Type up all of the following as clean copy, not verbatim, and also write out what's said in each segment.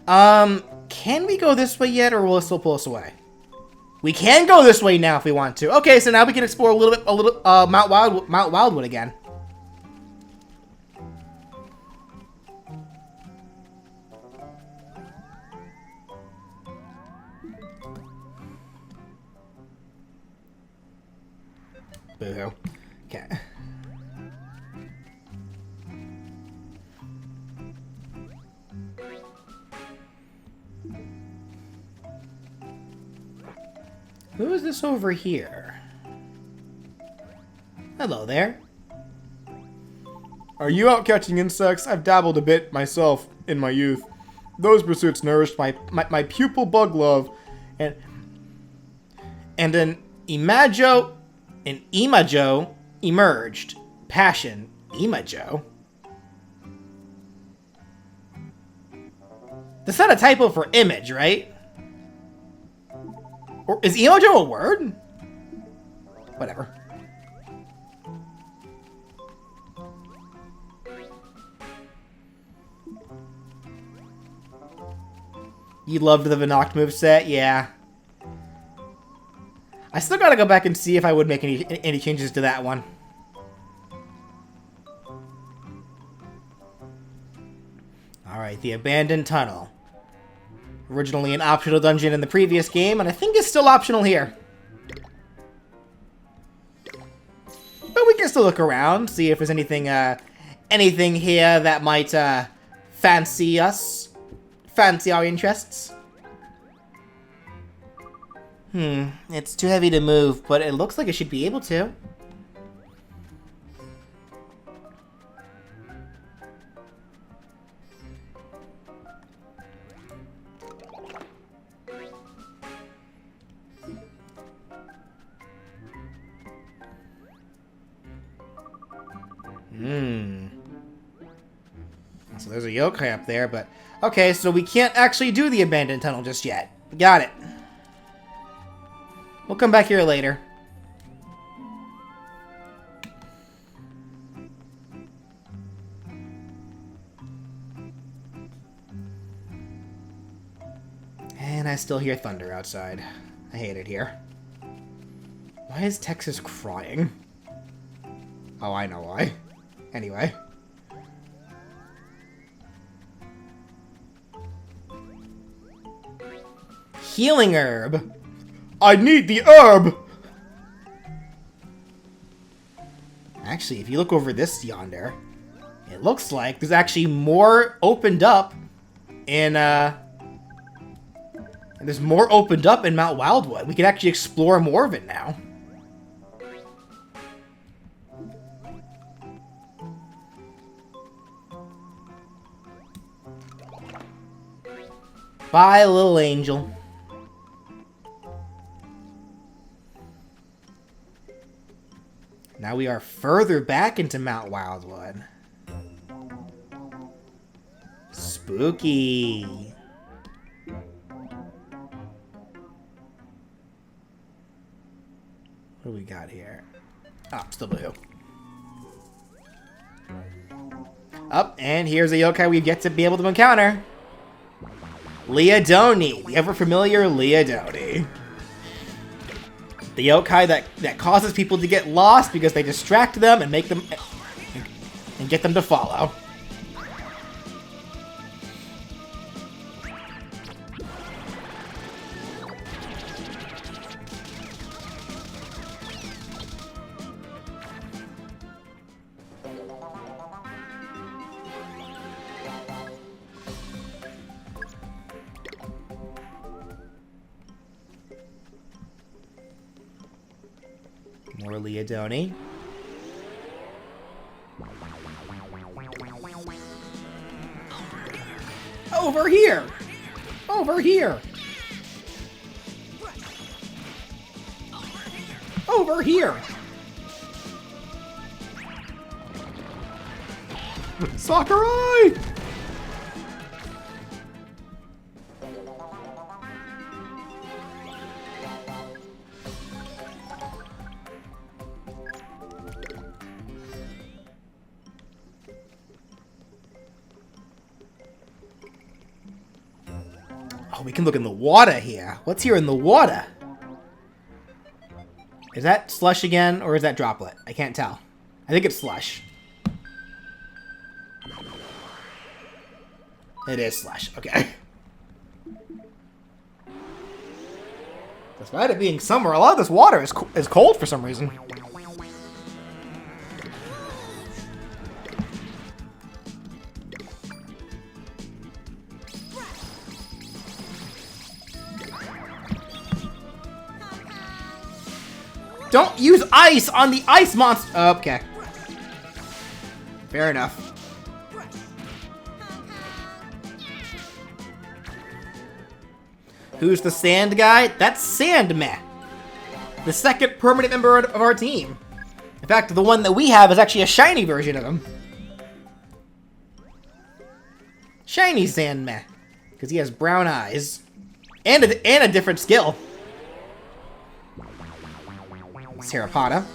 Can we go this way yet, or will it still pull us away? We can go this way now if we want to. Okay, so now we can explore a little, Mount Wildwood again. Boo-hoo. Okay. Who is this over here? Hello there. Are you out catching insects? I've dabbled a bit myself in my youth. Those pursuits nourished my pupil bug love, and an imago emerged. Passion, imago. That's not a typo for image, right? Or is imago a word? Whatever. You loved the Vinoct moveset? Yeah. I still gotta go back and see if I would make any changes to that one. Alright, the Abandoned Tunnel. Originally an optional dungeon in the previous game, and I think it's still optional here. But we can still look around, see if there's anything here that might fancy us. Fancy our interests. It's too heavy to move, but it looks like it should be able to. So there's a yokai up there, but... Okay, so we can't actually do the Abandoned Tunnel just yet. Got it. We'll come back here later. And I still hear thunder outside. I hate it here. Why is Texas crying? Oh, I know why. Anyway. Healing herb. I need the herb! Actually, if you look over this yonder, it looks like there's actually more opened up in, there's more opened up in Mount Wildwood. We can actually explore more of it now. Bye, little angel. Now we are further back into Mount Wildwood. Spooky. What do we got here? Oh, still blue. Up, and here's a yokai we've yet to be able to encounter. Leodoni, the ever familiar Leodoni. The yokai that causes people to get lost because they distract them and make them and get them to follow. More Leodoni. Over here! Over here! Over here! Sakurai! Oh, we can look in the water here. What's here in the water? Is that slush again, or is that droplet? I can't tell. I think it's slush. It is slush. Okay. Despite it being summer, a lot of this water is cold for some reason. Don't use ice on the ice monster. Okay. Fair enough. Who's the sand guy? That's Sandman, the second permanent member of our team. In fact, the one that we have is actually a shiny version of him. Shiny Sandman, because he has brown eyes and a different skill. Terrapotta.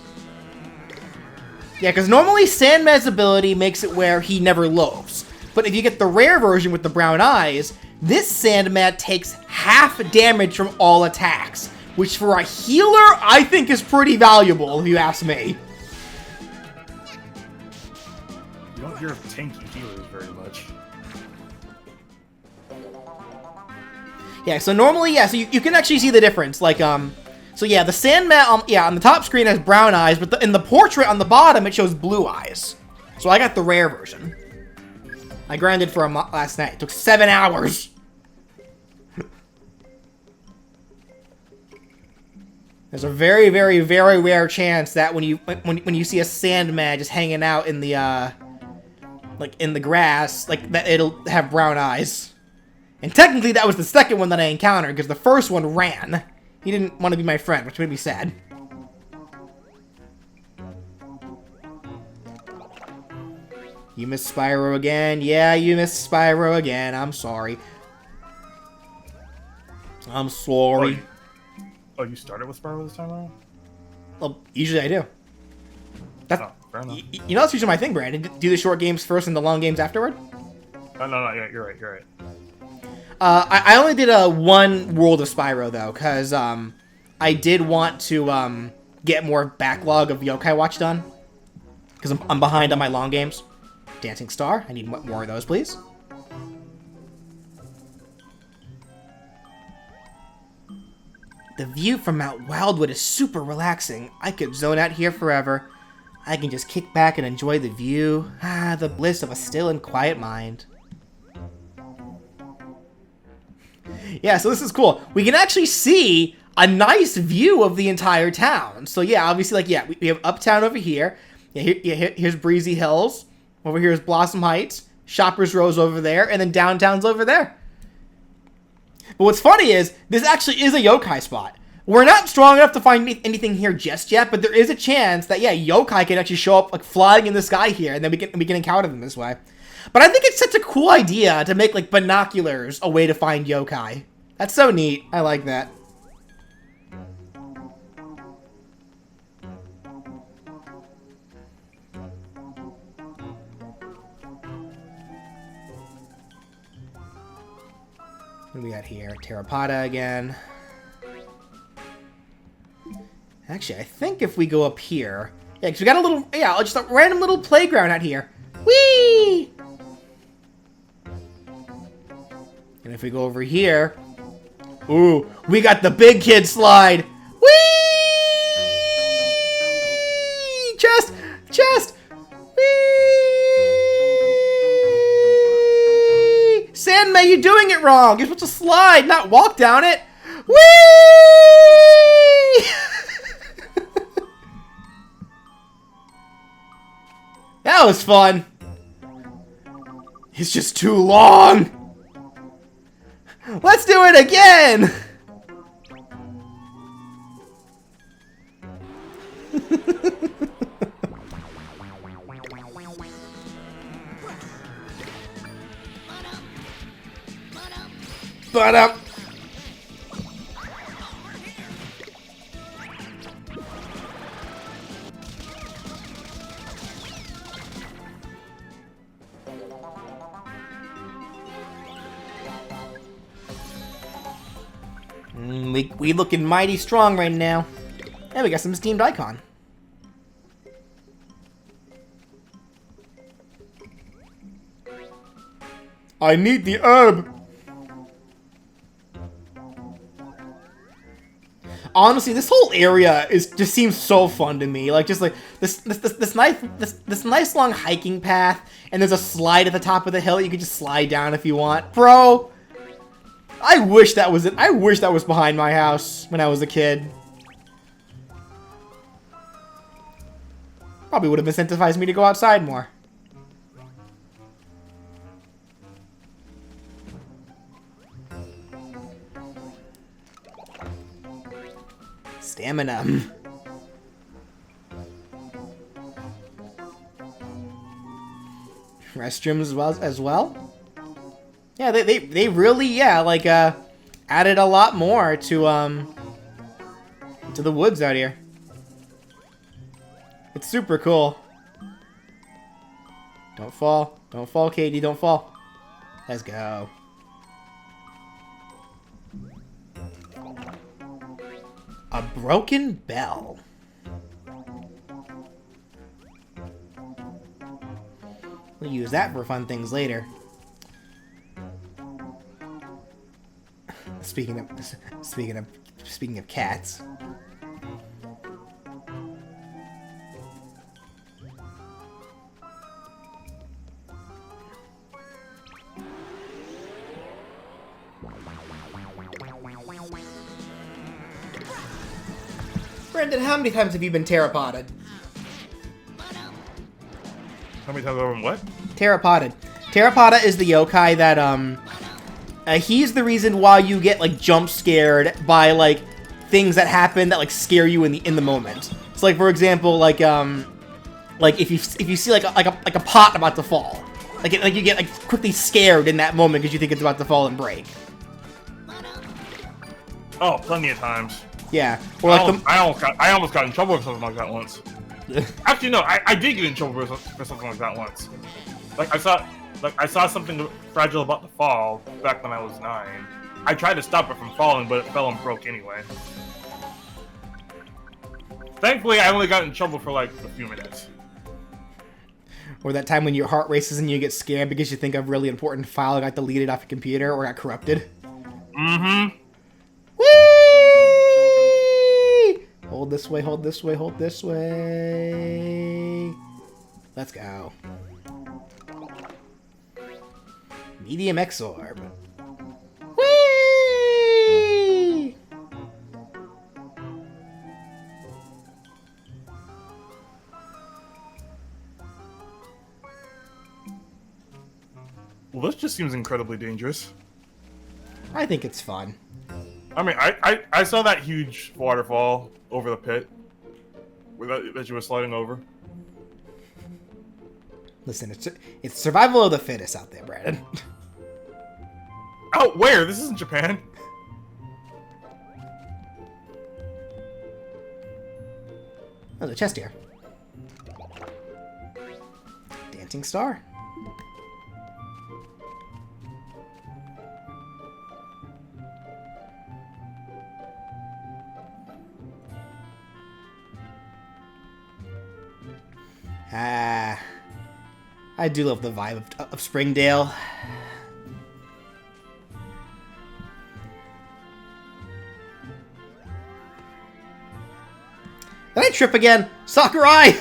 Yeah, because normally Sandman's ability makes it where he never loaves. But if you get the rare version with the brown eyes, this Sandman takes half damage from all attacks, which for a healer, I think is pretty valuable, if you ask me. You don't hear of tanky healers very much. Yeah, so normally, yeah, so you can actually see the difference. Like, so yeah, the Sandman, yeah, on the top screen has brown eyes, but in the portrait on the bottom, it shows blue eyes. So I got the rare version. I grinded for him last night. It took 7 hours. There's a very, very, very rare chance that when you see a Sandman just hanging out in the like in the grass, like that it'll have brown eyes. And technically that was the second one that I encountered because the first one ran. He didn't want to be my friend, which made me sad. You missed Spyro again? Yeah, you missed Spyro again. I'm sorry. I'm sorry. Oh, you started with Spyro this time around? Well, usually I do. That's, fair enough. You know that's usually my thing, Brandon. Do the short games first and the long games afterward? No, yeah, you're right. I only did one World of Spyro, though, because I did want to get more backlog of Yokai Watch done. Because I'm behind on my long games. Dancing Star. I need more of those, please. The view from Mount Wildwood is super relaxing. I could zone out here forever. I can just kick back and enjoy the view. Ah, the bliss of a still and quiet mind. Yeah, so this is cool. We can actually see a nice view of the entire town. So yeah, obviously, like, yeah, we have Uptown over here. Yeah, here's Breezy Hills. Over here is Blossom Heights. Shoppers Row's over there. And then downtown's over there. But what's funny is, this actually is a yokai spot. We're not strong enough to find anything here just yet, but there is a chance that, yeah, yokai can actually show up, like, flying in the sky here, and then we can encounter them this way. But I think it's such a cool idea to make, like, binoculars a way to find yokai. That's so neat. I like that. What do we got here? Terrapotta again. Actually, I think if we go up here... Yeah, because we got a little... Yeah, just a random little playground out here. Whee! And if we go over here... Ooh, we got the big kid slide! Whee! Chest! Chest! Whee! Sandman, you're doing it wrong! You're supposed to slide, not walk down it! Whee! That was fun. It's just too long. Let's do it again. But We looking mighty strong right now. And we got some steamed icon. I need the herb. Honestly, this whole area just seems so fun to me. Like just like this nice long hiking path, and there's a slide at the top of the hill. You can just slide down if you want, bro. I wish that was it. I wish that was behind my house when I was a kid. Probably would have incentivized me to go outside more. Stamina. Restrooms as well. Yeah, they really like added a lot more to the woods out here. It's super cool. Don't fall. Don't fall, Katie. Don't fall. Let's go. A broken bell. We'll use that for fun things later. Speaking of cats. Brendan, how many times have you been terrapotted? How many times over what? Terrapotted. Terrapotta is the yokai that, he's the reason why you get, like, jump scared by, like, things that happen that, like, scare you in the moment. So, like, for example, like if you see, like a pot about to fall. Like you get, like, quickly scared in that moment because you think it's about to fall and break. Oh, plenty of times. Yeah. Or like I almost got in trouble for something like that once. Actually, no, I did get in trouble for something like that once. Like I saw something fragile about to fall back when I was 9. I tried to stop it from falling, but it fell and broke anyway. Thankfully, I only got in trouble for like a few minutes. Or that time when your heart races and you get scared because you think a really important file got deleted off your computer or got corrupted. Mm-hmm. Whee! Hold this way, hold this way, hold this way. Let's go. Medium X-Orb. Whee! Well, this just seems incredibly dangerous. I think it's fun. I mean, I saw that huge waterfall over the pit that you were sliding over. Listen, it's survival of the fittest out there, Brandon. Oh, where? This isn't Japan. Oh, there's a chest here. Dancing star. Ah, I do love the vibe of Springdale. Did I trip again? Sakurai!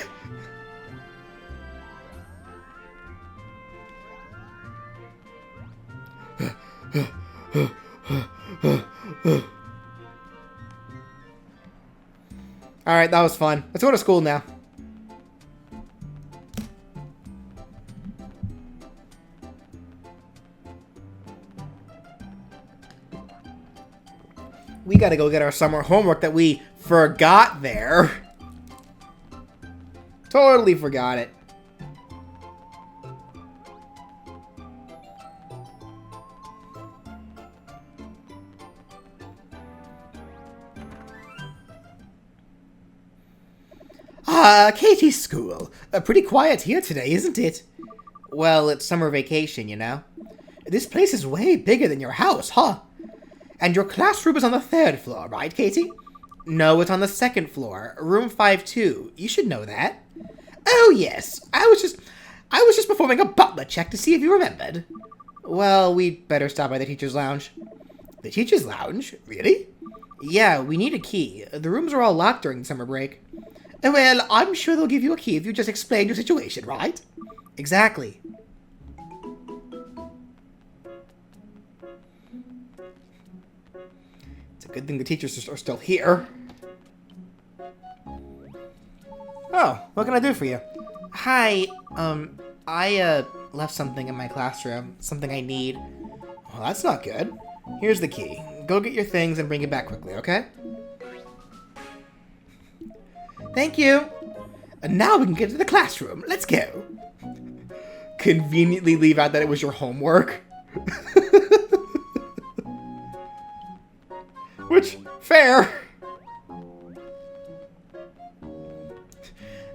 Alright, that was fun. Let's go to school now. We gotta go get our summer homework that we forgot there. Totally forgot it. Katie's school. Pretty quiet here today, isn't it? Well, it's summer vacation, you know. This place is way bigger than your house, huh? And your classroom is on the 3rd floor, right, Katie? No, it's on the 2nd floor, room 5-2. You should know that. Oh, yes. I was just performing a butler check to see if you remembered. Well, we'd better stop by the teacher's lounge. The teacher's lounge? Really? Yeah, we need a key. The rooms are all locked during summer break. Well, I'm sure they'll give you a key if you just explain your situation, right? Exactly. It's a good thing the teachers are still here. Oh, what can I do for you? Hi, I left something in my classroom. Something I need. Well, that's not good. Here's the key. Go get your things and bring it back quickly, okay? Thank you. And now we can get to the classroom. Let's go. Conveniently leave out that it was your homework. Which, fair.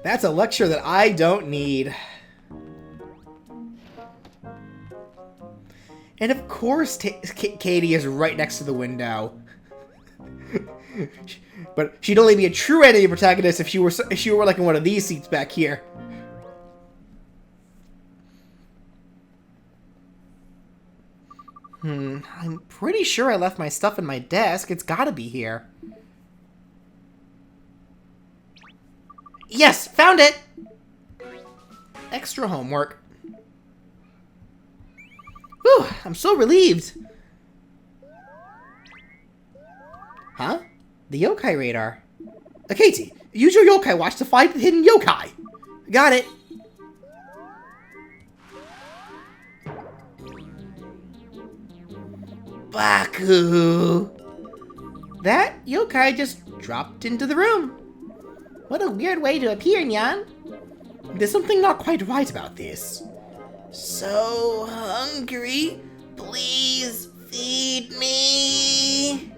That's a lecture that I don't need. And of course, Katie is right next to the window. But she'd only be a true enemy protagonist if she were like in one of these seats back here. I'm pretty sure I left my stuff in my desk. It's gotta be here. Yes, found it! Extra homework. Whew, I'm so relieved. Huh? The yokai radar. Katie, use your yokai watch to find the hidden yokai. Got it. Baku. That yokai just dropped into the room. What a weird way to appear, Nyan. There's something not quite right about this. So hungry. Please feed me.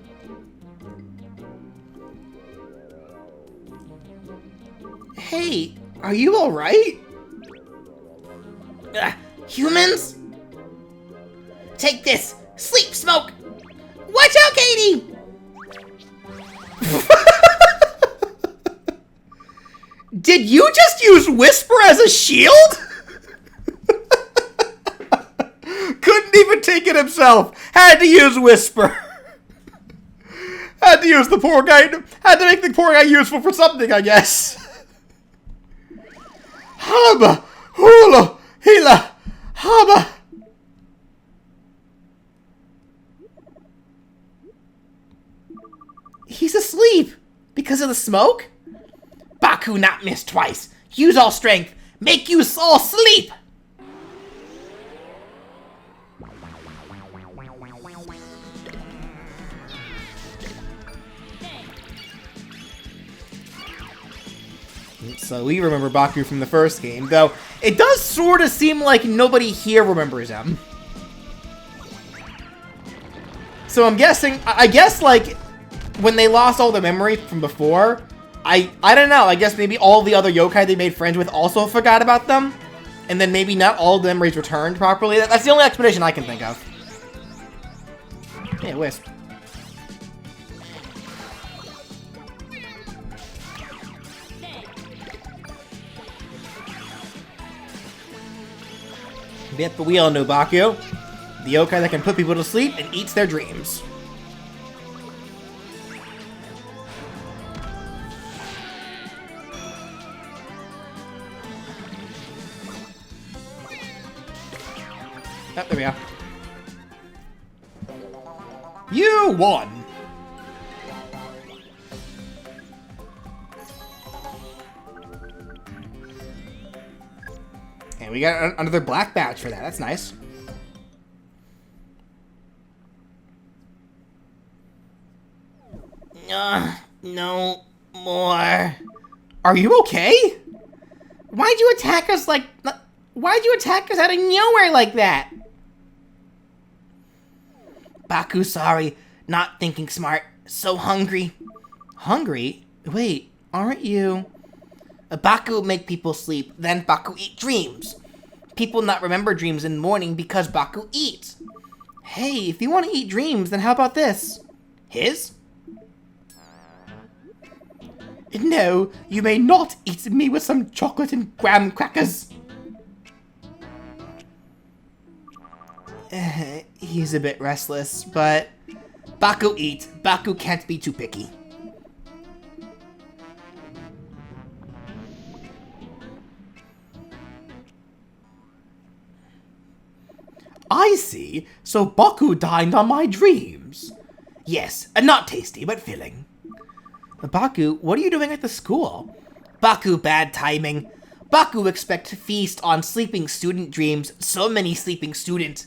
Hey, are you alright? Humans? Take this! Sleep smoke! Watch out, Katie! Did you just use Whisper as a shield? Couldn't even take it himself. Had to use Whisper. Had to use the poor guy. Had to make the poor guy useful for something, I guess. Haba, hula, hila, haba. He's asleep because of the smoke? Baku not miss twice. Use all strength. Make you all sleep. So we remember Baku from the first game, though it does sort of seem like nobody here remembers him. So I'm guessing, I guess like when they lost all the memory from before, I don't know, I guess maybe all the other yokai they made friends with also forgot about them, and then maybe not all the memories returned properly. That's the only explanation I can think of. Hey, Wisp. Yep, but we all know Baku, the yokai that can put people to sleep and eats their dreams. Oh, there we are. You won! And we got another black badge for that. That's nice. No more. Are you okay? Why'd you attack us like... Why'd you attack us out of nowhere like that? Baku, sorry. Not thinking smart. So hungry. Hungry? Wait, aren't you... Baku make people sleep, then Baku eat dreams. People not remember dreams in the morning because Baku eats. Hey, if you want to eat dreams, then how about this? His? No, you may not eat me with some chocolate and graham crackers. He's a bit restless, but Baku eat. Baku can't be too picky. I see. So Baku dined on my dreams. Yes, not tasty, but filling. Baku, what are you doing at the school? Baku, bad timing. Baku expect to feast on sleeping student dreams. So many sleeping student.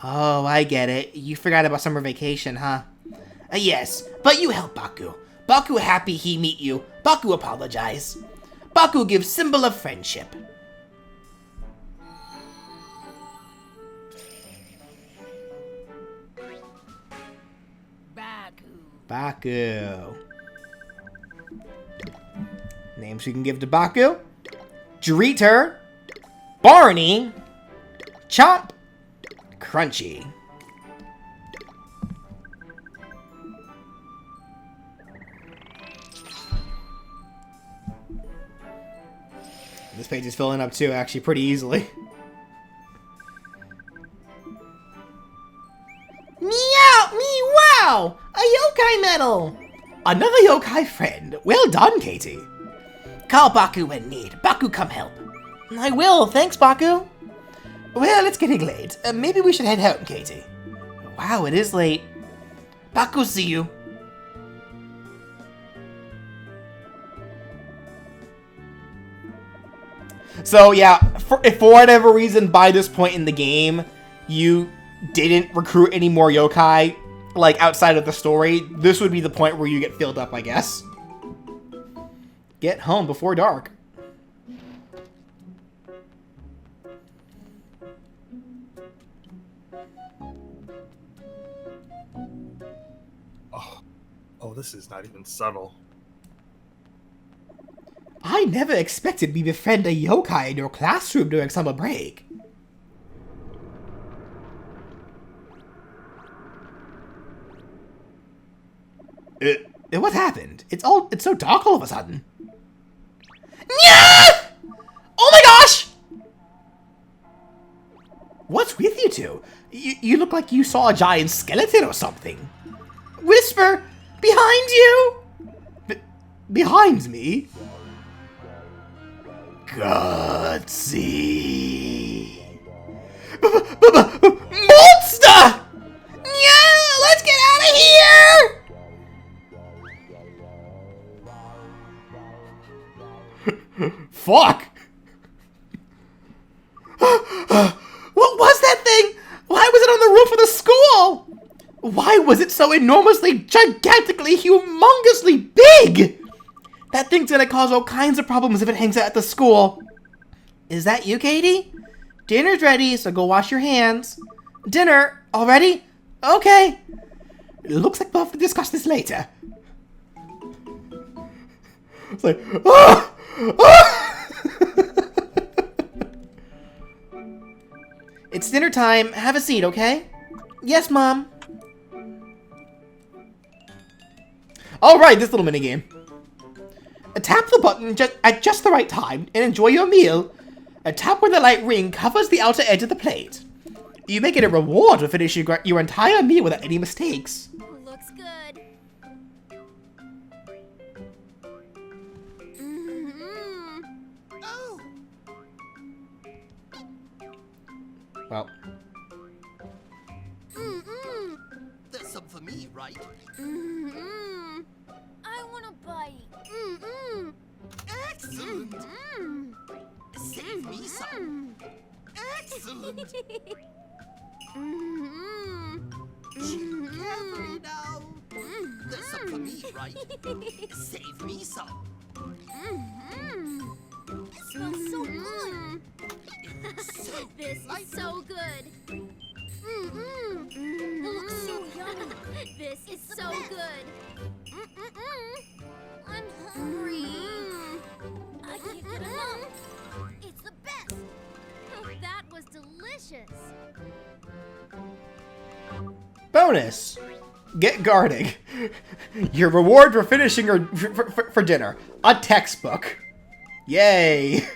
Oh, I get it. You forgot about summer vacation, huh? Yes, but you help Baku. Baku happy he meet you. Baku apologize. Baku give symbol of friendship. Baku. Names we can give to Baku. Dreeter. Barney. Chomp. Crunchy. This page is filling up too, actually, pretty easily. Meow! Me wow! A yokai medal! Another yokai friend. Well done, Katie. Call Baku when need. Baku, come help. I will, thanks, Baku. Well, it's getting late. Maybe we should head home, Katie. Wow, it is late. Baku, see you. So, yeah, if for whatever reason, by this point in the game, you didn't recruit any more yokai, like, outside of the story, this would be the point where you get filled up, I guess. Get home before dark. Oh, this is not even subtle. I never expected we befriend a yokai in your classroom during summer break. What happened? It's so dark all of a sudden. Nya! Oh my gosh! What's with you two? You look like you saw a giant skeleton or something. Whisper! Behind you! Behind me? Gutsy. Monster! Yeah, let's get out of here! Fuck! What was that thing? Why was it on the roof of the school? Why was it so enormously, gigantically, humongously big? That thing's gonna cause all kinds of problems if it hangs out at the school. Is that you, Katie? Dinner's ready, so go wash your hands. Dinner? Already? Okay. Looks like we'll have to discuss this later. It's like, ah! Ah! It's dinner time. Have a seat, okay? Yes, Mom. Alright, this little minigame. Tap the button at just the right time and enjoy your meal. A tap where the light ring covers the outer edge of the plate. You may get a reward for finishing your entire meal without any mistakes. Looks good. Oh. Well. There's some for me, right? I want a bite. Excellent! Save me some. Excellent! Carefully now. There's some for me, right? Save me some. It smells so good. So This is so good. It looks so yummy. This is so good. I'm hungry. I can't get enough. It's the best. That was delicious. Bonus. Get guarding. Your reward for finishing your for dinner. A textbook. Yay.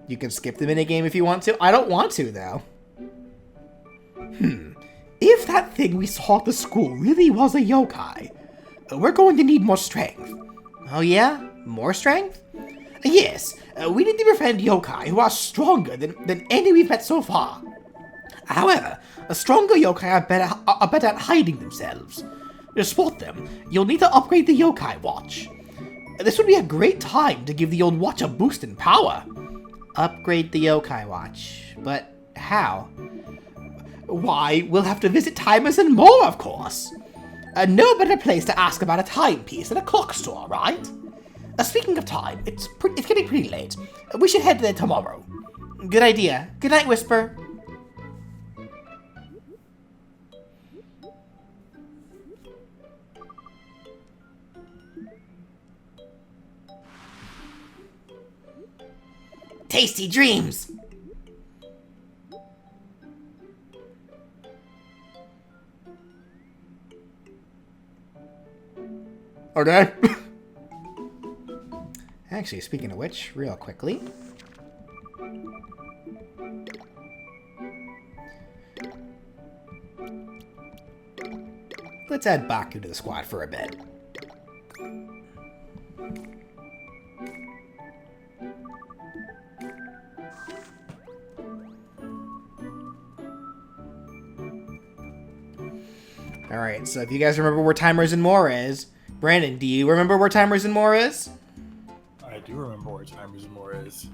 You can skip the minigame if you want to. I don't want to, though. If that thing we saw at the school really was a yokai, we're going to need more strength. Oh yeah? More strength? Yes, we need to befriend yokai who are stronger than any we've met so far. However, a stronger yokai are better at hiding themselves. To spot them, you'll need to upgrade the yokai watch. This would be a great time to give the old watch a boost in power. Upgrade the yokai watch. But how? Why, we'll have to visit Timers and more, of course. No better place to ask about a timepiece than a clock store, right? Speaking of time, it's getting pretty late. We should head there tomorrow. Good idea. Good night, Whisper. Tasty dreams! Okay. Actually, speaking of which, real quickly. Let's add Baku to the squad for a bit. Alright, so if you guys remember where Timers and More is, Brandon, do you remember where Timers and More is? I do remember where Timers and More is.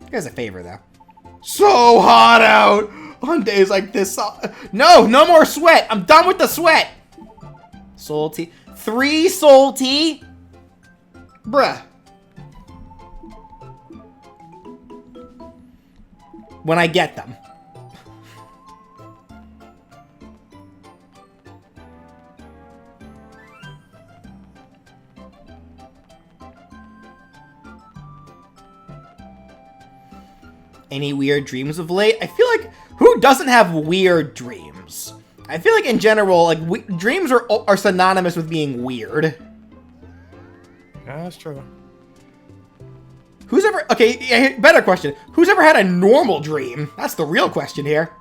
Here's a favor, though. So hot out! On days like this... No more sweat! I'm done with the sweat! Soul tea. 3 soul tea? Bruh. When I get them. Any weird dreams of late? I feel like, who doesn't have weird dreams? I feel like in general, like, dreams are synonymous with being weird. Yeah, that's true. Who's ever, okay, better question. Who's ever had a normal dream? That's the real question here.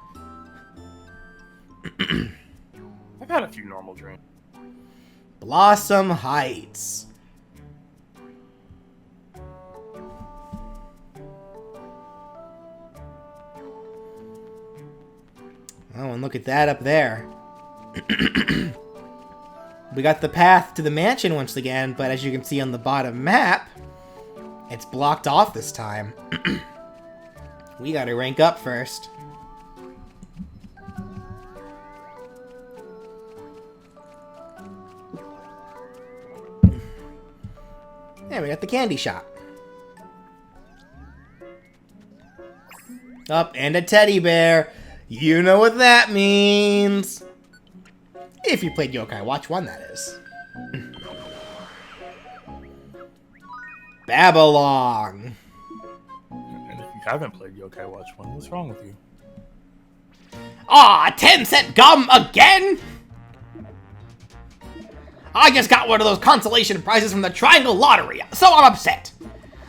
I've had a few normal dreams. Blossom Heights. Oh, and look at that up there. We got the path to the mansion once again, but as you can see on the bottom map, it's blocked off this time. We gotta rank up first. And we got the candy shop. Up, and a teddy bear. You know what that means. If you played Yokai Watch 1, that is. Babylon. And if you haven't played Yokai Watch 1, what's wrong with you? Aw, 10-cent gum again? I just got one of those consolation prizes from the Triangle Lottery, so I'm upset.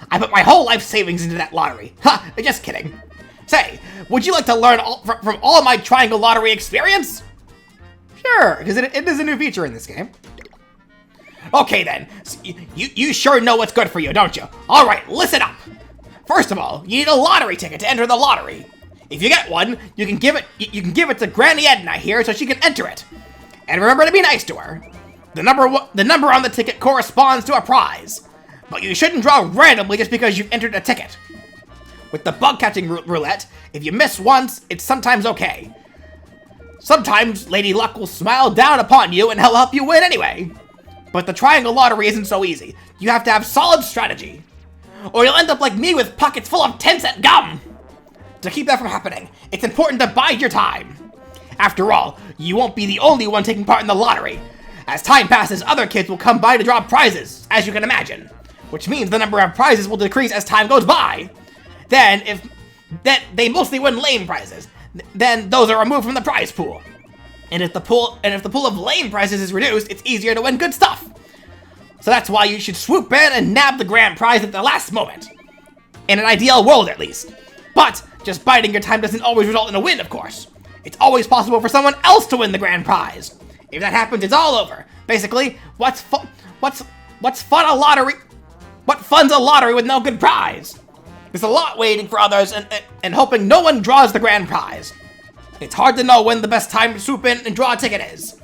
I put my whole life savings into that lottery. Ha, just kidding. Say, would you like to learn from all of my Triangle Lottery experience? Sure, because it is a new feature in this game. Okay then, so you sure know what's good for you, don't you? Alright, listen up. First of all, you need a lottery ticket to enter the lottery. If you get one, you can give it to Granny Edna here so she can enter it. And remember to be nice to her. The number on the ticket corresponds to a prize. But you shouldn't draw randomly just because you've entered a ticket. With the bug catching roulette, if you miss once, it's sometimes okay. Sometimes Lady Luck will smile down upon you and he'll help you win anyway. But the Triangle Lottery isn't so easy. You have to have solid strategy. Or you'll end up like me with pockets full of 10-cent gum. To keep that from happening, it's important to bide your time. After all, you won't be the only one taking part in the lottery. As time passes, other kids will come by to draw prizes, as you can imagine. Which means the number of prizes will decrease as time goes by. Then, then they mostly win lame prizes. Then those are removed from the prize pool. And if the pool of lame prizes is reduced, it's easier to win good stuff. So that's why you should swoop in and nab the grand prize at the last moment. In an ideal world, at least. But just biding your time doesn't always result in a win, of course. It's always possible for someone else to win the grand prize. If that happens, it's all over. Basically, what's fun a lottery? What fun's a lottery with no good prize? There's a lot waiting for others and hoping no one draws the grand prize. It's hard to know when the best time to swoop in and draw a ticket is.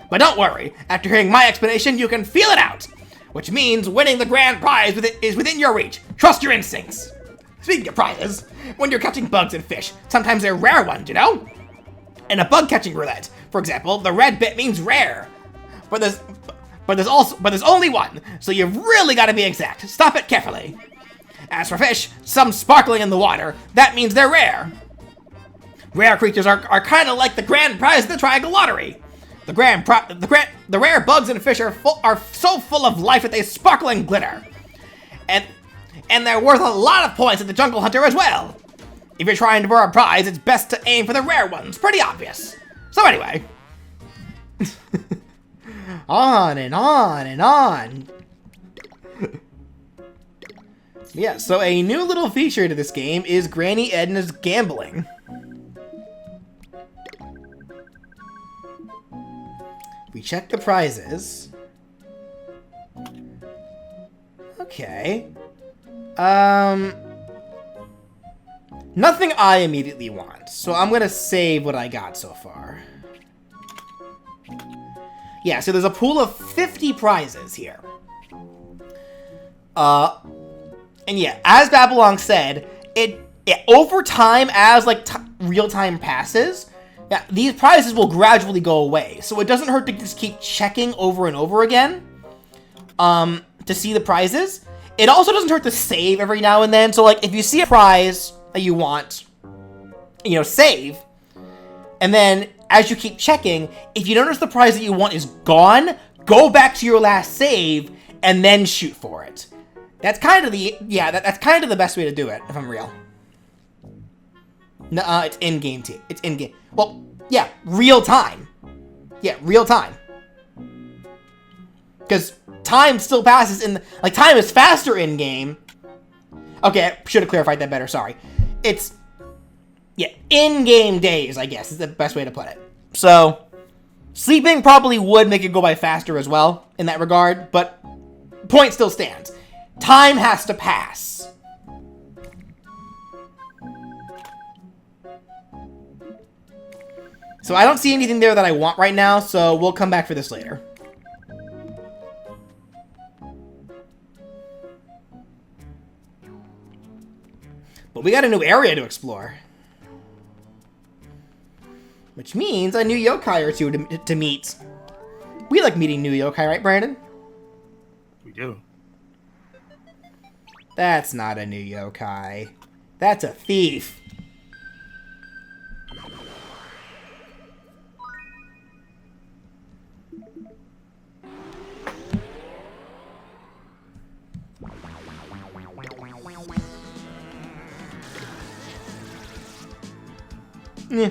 But don't worry, after hearing my explanation, you can feel it out. Which means winning the grand prize is within your reach. Trust your instincts. Speaking of prizes, when you're catching bugs and fish, sometimes they're rare ones, you know? In a bug catching roulette, for example, the red bit means rare. But there's only one, so you've really got to be exact. Stop it carefully. As for fish, some sparkling in the water, that means they're rare. Rare creatures are kind of like the grand prize of the Triangle Lottery. The rare bugs and fish are so full of life that they sparkle and glitter. And they're worth a lot of points at the Jungle Hunter as well. If you're trying for a prize, it's best to aim for the rare ones. Pretty obvious. So anyway. On and on and on. Yeah, so a new little feature to this game is Granny Edna's gambling. We check the prizes. Okay. Nothing I immediately want, so I'm gonna save what I got so far. Yeah, so there's a pool of 50 prizes here. And yeah, as Babylon said, it over time, as like real time passes, yeah, these prizes will gradually go away. So it doesn't hurt to just keep checking over and over again, to see the prizes. It also doesn't hurt to save every now and then. So like, if you see a prize that you want, you know, save, and then as you keep checking, if you notice the prize that you want is gone, go back to your last save and then shoot for it. That's kind of that's kind of the best way to do it, if I'm real. Nuh-uh, it's in-game it's in-game. Well, yeah, real time. Yeah, real time. Because time still passes time is faster in-game. Okay, I should have clarified that better, sorry. It's, yeah, in-game days, I guess, is the best way to put it. So, sleeping probably would make it go by faster as well, in that regard, but point still stands. Time has to pass. So I don't see anything there that I want right now, so we'll come back for this later. But we got a new area to explore. Which means a new yokai or two to meet. We like meeting new yokai, right, Brandon? We do. That's not a new yokai. That's a thief. Yeah.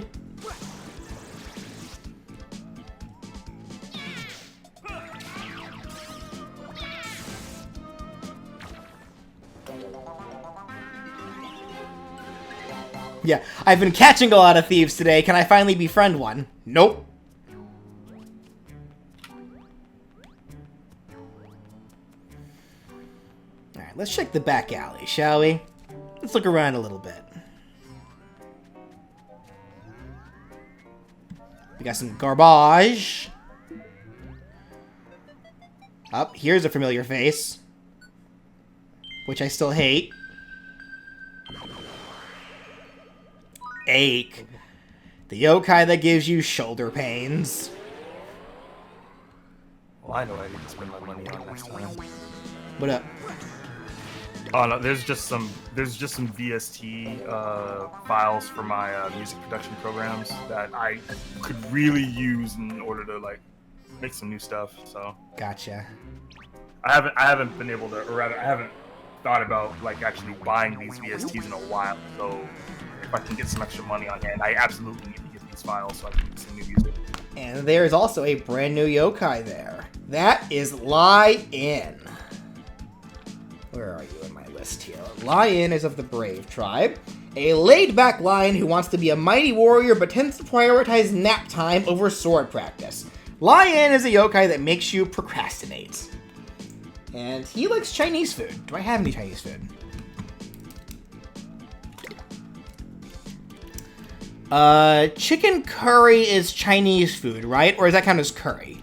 Yeah, I've been catching a lot of thieves today. Can I finally befriend one? Nope. Alright, let's check the back alley, shall we? Let's look around a little bit. We got some garbage. Oh, here's a familiar face. Which I still hate. Ache. The yokai that gives you shoulder pains. Well, I know what I need to spend my money on next time. What up? Oh no, there's just some VST files for my music production programs that I could really use in order to like make some new stuff. So Gotcha. I haven't been able to, or rather, I haven't thought about like actually buying these VSTs in a while. So if I can get some extra money on hand. I absolutely need to get these files so I can get some new music. And there's also a brand new yokai there. That is Lion. Where are you in my list here? Lion is of the Brave tribe. A laid-back lion who wants to be a mighty warrior but tends to prioritize nap time over sword practice. Lion is a yokai that makes you procrastinate. And he likes Chinese food. Do I have any Chinese food? Chicken curry is Chinese food, right? Or does that count as curry?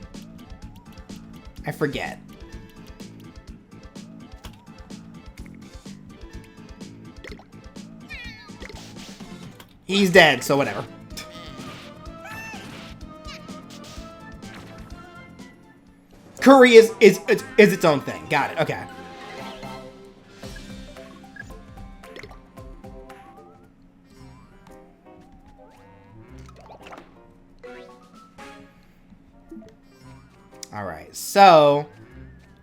I forget. He's dead, so whatever. Curry is its own thing. Got it. Okay. All right. So,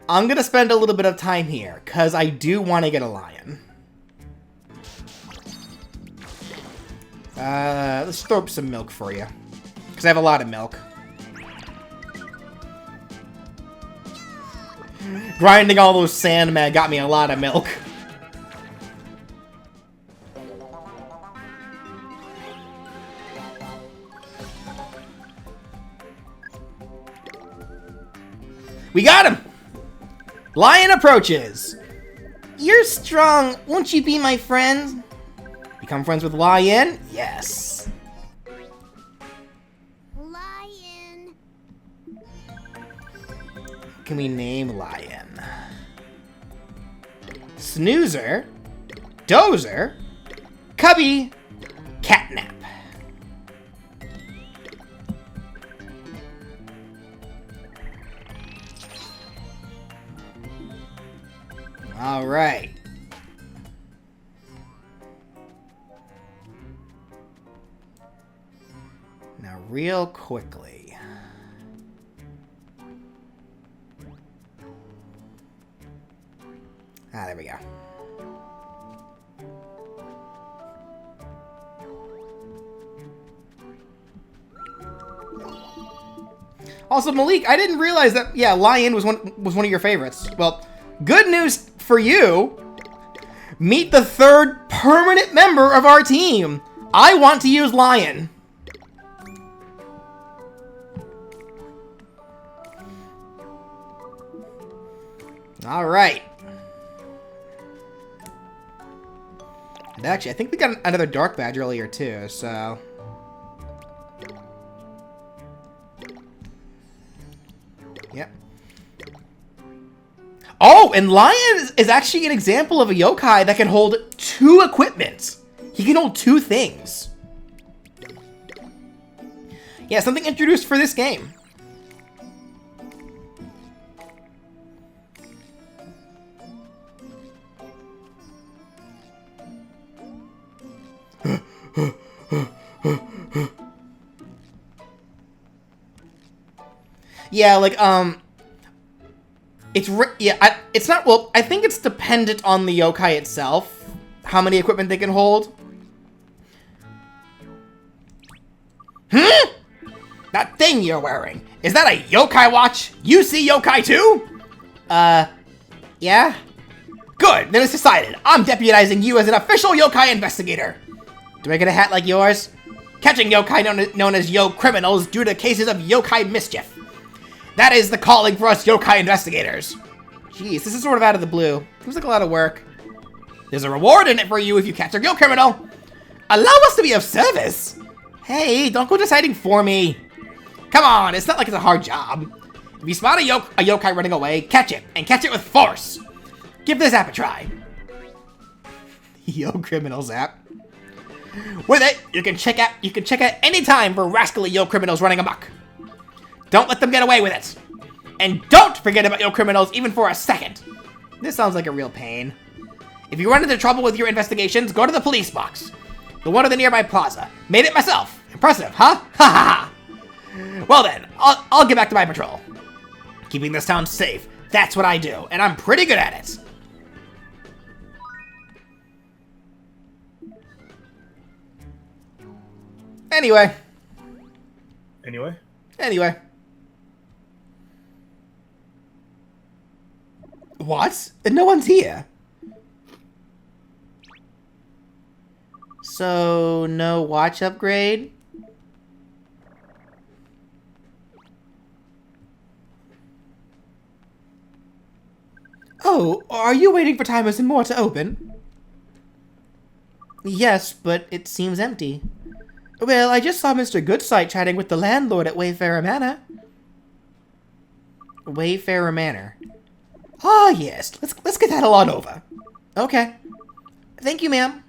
I'm going to spend a little bit of time here cuz I do want to get a lion. Let's throw up some milk for you cuz I have a lot of milk. Grinding all those Sandman got me a lot of milk. We got him! Lion approaches. You're strong. Won't you be my friend? Become friends with Lion? Yes. Lion. Can we name Lion? Snoozer, Dozer, Cubby, Catnap. All right. Now, real quickly. Ah, there we go. Also, Malik, I didn't realize that, yeah, Lion was one of your favorites. Well, good news for you. Meet the third permanent member of our team. I want to use Lion. All right. And actually, I think we got another Dark Badge earlier, too, so... Yep. Oh, and Lion is actually an example of a yokai that can hold 2 equipment. He can hold 2 things. Yeah, something introduced for this game. Yeah, like, it's not, well, I think it's dependent on the yokai itself, how many equipment they can hold. That thing you're wearing, is that a yokai watch? You see yokai too? Yeah? Good, then it's decided. I'm deputizing you as an official yokai investigator. Do I get a hat like yours? Catching yokai known as yo criminals due to cases of yokai mischief. That is the calling for us yokai investigators. Jeez, this is sort of out of the blue. Seems like a lot of work. There's a reward in it for you if you catch a yo criminal. Allow us to be of service. Hey, don't go deciding for me. Come on, it's not like it's a hard job. If you spot a yokai running away, catch it, and catch it with force. Give this app a try. Yo criminals app. With it, you can check out any time for rascally yo criminals running amok. Don't let them get away with it. And don't forget about yo criminals even for a second. This sounds like a real pain. If you run into trouble with your investigations, go to the police box. The one at the nearby plaza. Made it myself. Impressive, huh? Ha ha ha. Well then, I'll get back to my patrol. Keeping this town safe. That's what I do, and I'm pretty good at it. Anyway. Anyway. What? No one's here. So, no watch upgrade? Oh, are you waiting for Timers and More to open? Yes, but it seems empty. Well, I just saw Mr. Goodsight chatting with the landlord at Wayfarer Manor. Wayfarer Manor. Ah, yes. Let's get that all on over. Okay. Thank you, ma'am.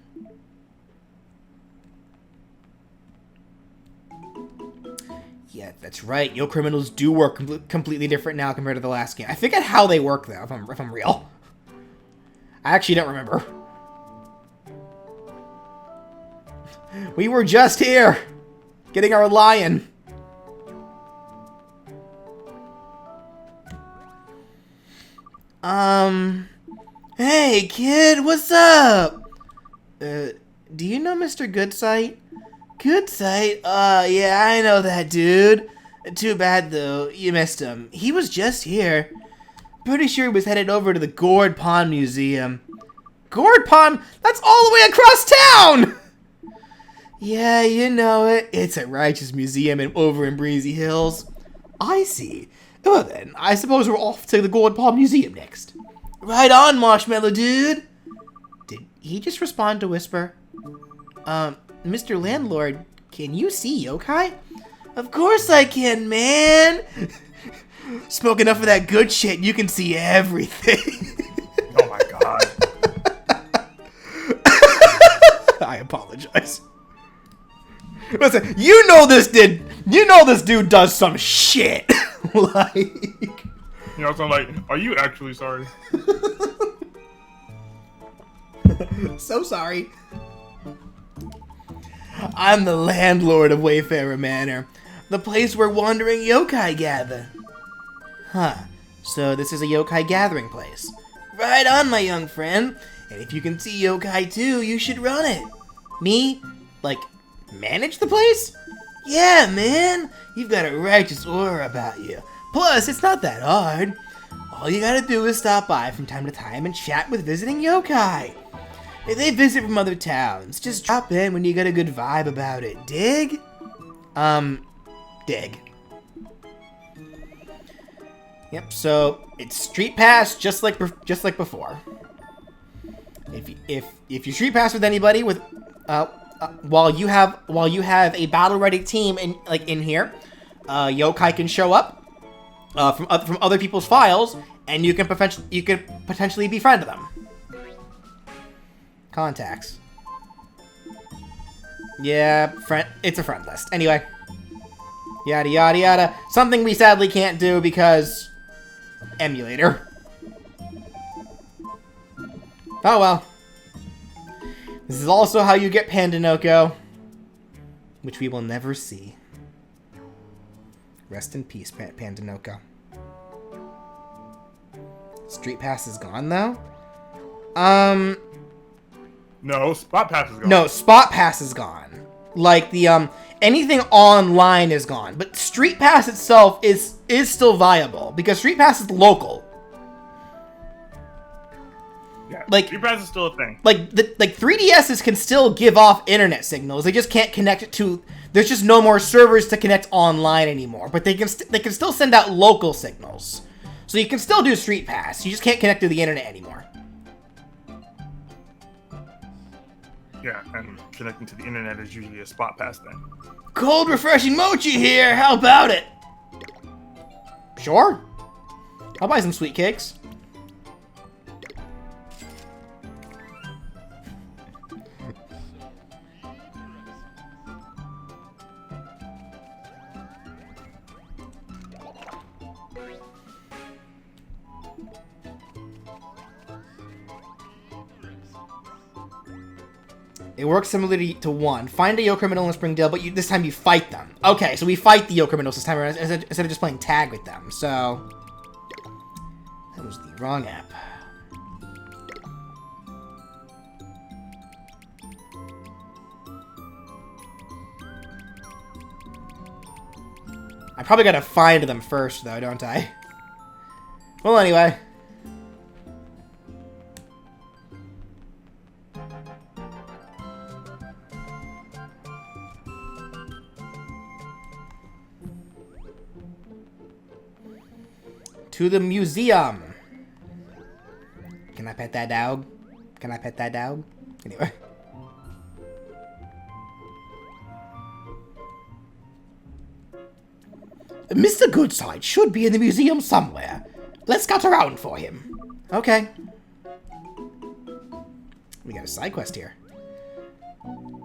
Yeah, that's right. Yo criminals do work completely different now compared to the last game. I forget how they work though, if I'm real. I actually don't remember. We were just here, getting our lion. Hey kid, what's up? Do you know Mr. Goodsight? Goodsight? Yeah, I know that dude. Too bad though, you missed him. He was just here. Pretty sure he was headed over to the Gourd Pond Museum. Gourd Pond? That's all the way across town! Yeah, you know it. It's a righteous museum over in Breezy Hills. I see. Well then, I suppose we're off to the Gourd Pond Museum next. Right on, Marshmallow Dude! Did he just respond to Whisper? Mr. Landlord, can you see yokai? Of course I can, man! Smoke enough of that good shit, you can see everything. Oh my god. I apologize. Listen, you know this dude does some shit. Like, You know, so I'm like, are you actually sorry? so sorry. I'm the landlord of Wayfarer Manor, the place where wandering yokai gather. Huh, so this is a yokai gathering place. Right on, my young friend. And if you can see yokai too, you should run it. Me? Like, manage the place? Yeah, man. You've got a righteous aura about you. Plus, it's not that hard. All you gotta do is stop by from time to time and chat with visiting yokai. If they visit from other towns, just drop in when you get a good vibe about it. Dig? Dig. Yep, so it's Street Pass just like before. If you Street Pass with anybody with while you have a battle ready team in here, yokai can show up from other people's files, and you can potentially befriend them. Contacts. Yeah, it's a friend list. Anyway, yada yada yada. Something we sadly can't do because emulator. Oh well. This is also how you get Pandanoko, which we will never see. Rest in peace, Pandanoko. Street Pass is gone though. No, Spot Pass is gone. No, Spot Pass is gone. Like the anything online is gone, but Street Pass itself is still viable because Street Pass is local. Yeah, like Street Pass is still a thing. Like 3DSs can still give off internet signals. They just can't connect it to. There's just no more servers to connect online anymore. But they can still send out local signals. So you can still do Street Pass. You just can't connect to the internet anymore. Yeah, and connecting to the internet is usually a Spot Pass thing. Cold refreshing mochi here. How about it? Sure. I'll buy some sweet cakes. It works similarly to 1. Find a Yo Criminal in Springdale, but this time you fight them. Okay, so we fight the Yo Criminals this time around instead of just playing tag with them. So that was the wrong app. I probably gotta find them first, though, don't I? Well, anyway. To the museum. Can I pet that dog? Can I pet that dog? Anyway. Mr. Goodside should be in the museum somewhere. Let's scout around for him. Okay. We got a side quest here.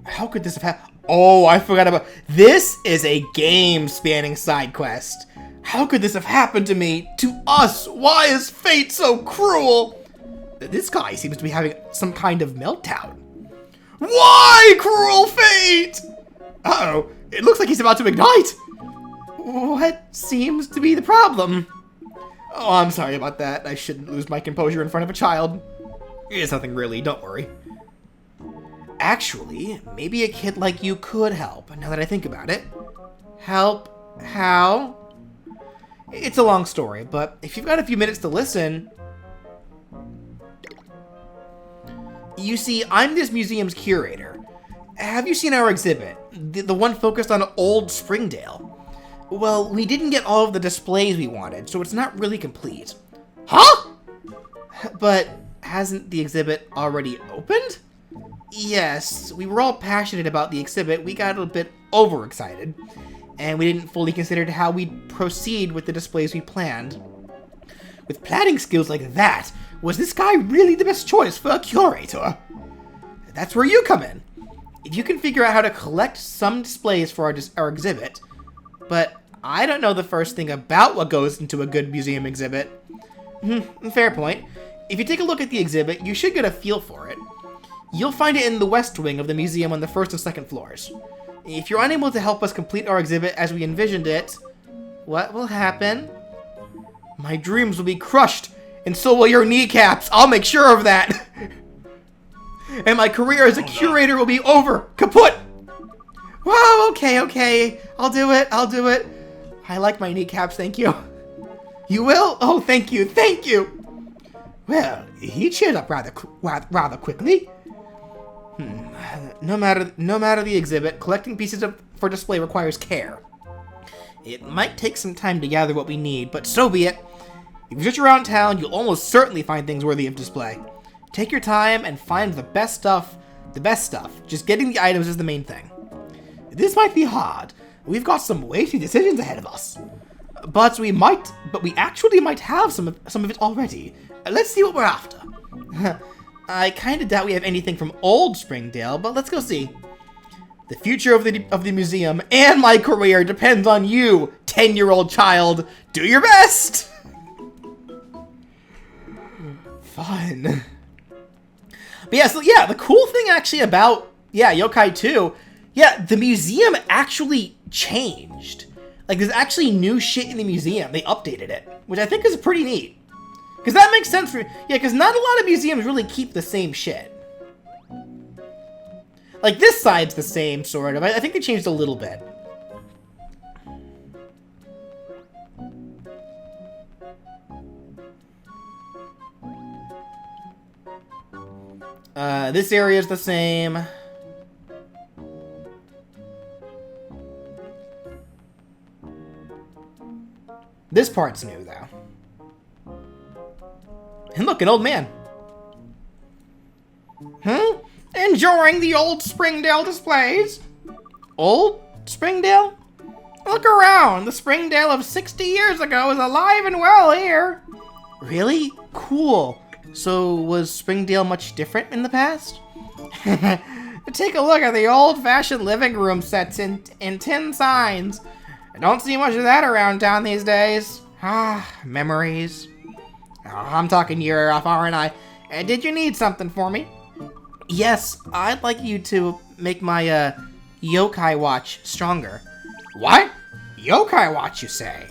How could this have happened? Oh, I forgot about... This is a game-spanning side quest. How could this have happened to me? To us? Why is fate so cruel? This guy seems to be having some kind of meltdown. Why, cruel fate? Uh-oh. It looks like he's about to ignite. What seems to be the problem? Oh, I'm sorry about that. I shouldn't lose my composure in front of a child. It's nothing really, don't worry. Actually, maybe a kid like you could help, now that I think about it. Help? How? It's a long story, but if you've got a few minutes to listen... You see, I'm this museum's curator. Have you seen our exhibit? The one focused on Old Springdale? Well, we didn't get all of the displays we wanted, so it's not really complete. Huh? But hasn't the exhibit already opened? Yes, we were all passionate about the exhibit. We got a bit overexcited, and we didn't fully consider how we'd proceed with the displays we planned. With planning skills like that, was this guy really the best choice for a curator? That's where you come in. If you can figure out how to collect some displays for our exhibit, but I don't know the first thing about what goes into a good museum exhibit. Fair point. If you take a look at the exhibit, you should get a feel for it. You'll find it in the west wing of the museum on the first and second floors. If you're unable to help us complete our exhibit as we envisioned it, what will happen? My dreams will be crushed, and so will your kneecaps. I'll make sure of that. And my career as a curator will be over. Kaput! Wow, okay. I'll do it. I like my kneecaps, thank you. You will? Oh, thank you. Well, he cheered up rather quickly. No matter the exhibit, collecting pieces for display requires care. It might take some time to gather what we need, but so be it. If you search around town, you'll almost certainly find things worthy of display. Take your time and find the best stuff. Just getting the items is the main thing. This might be hard. We've got some weighty decisions ahead of us. But we actually might have some of it already. Let's see what we're after. I kind of doubt we have anything from Old Springdale, but let's go see. The future of the museum and my career depends on you, 10-year-old child. Do your best! Fun. But yeah, the cool thing actually about, Yokai 2, the museum actually changed. Like, there's actually new shit in the museum. They updated it, which I think is pretty neat. Because that makes sense because not a lot of museums really keep the same shit. Like, this side's the same, sort of. I think they changed a little bit. This area is the same. This part's new, though. And look, an old man. Enjoying the Old Springdale displays? Old Springdale? Look around. The Springdale of 60 years ago is alive and well here. Really? Cool. So, was Springdale much different in the past? Take a look at the old-fashioned living room sets in tin signs. I don't see much of that around town these days. Memories. I'm talking your ear off, aren't I? Did you need something for me? Yes, I'd like you to make my, yokai watch stronger. What? Yokai watch, you say?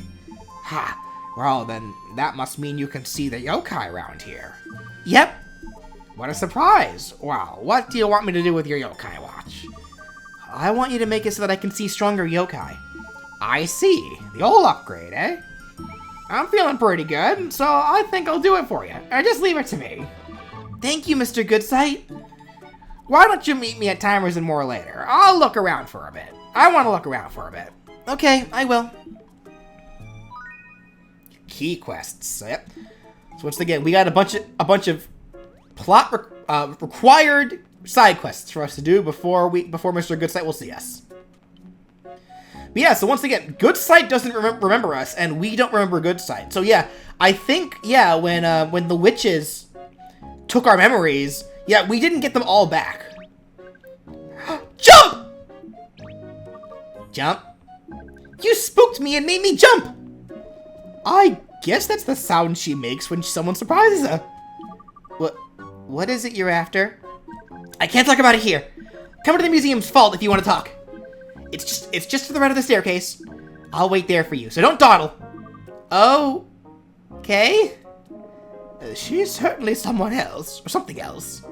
Well, then that must mean you can see the yokai around here. Yep. What a surprise. Wow, what do you want me to do with your yokai watch? I want you to make it so that I can see stronger yokai. I see. The old upgrade, eh? I'm feeling pretty good, so I think I'll do it for you. Just leave it to me. Thank you, Mr. Goodsight. Why don't you meet me at Timers and More later? I'll look around for a bit. I want to look around for a bit. Okay, I will. Key quests. Yep. So once again, we got a bunch of plot required side quests for us to do before Mr. Goodsight will see us. But yeah, so once again, Goodsight doesn't remember us, and we don't remember Goodsight. So yeah, I think when the witches took our memories, yeah, we didn't get them all back. Jump! Jump? You spooked me and made me jump! I guess that's the sound she makes when someone surprises her. What is it you're after? I can't talk about it here. Come to the museum's vault if you want to talk. It's just to the right of the staircase. I'll wait there for you, so don't dawdle. Oh, okay. She's certainly someone else, or something else.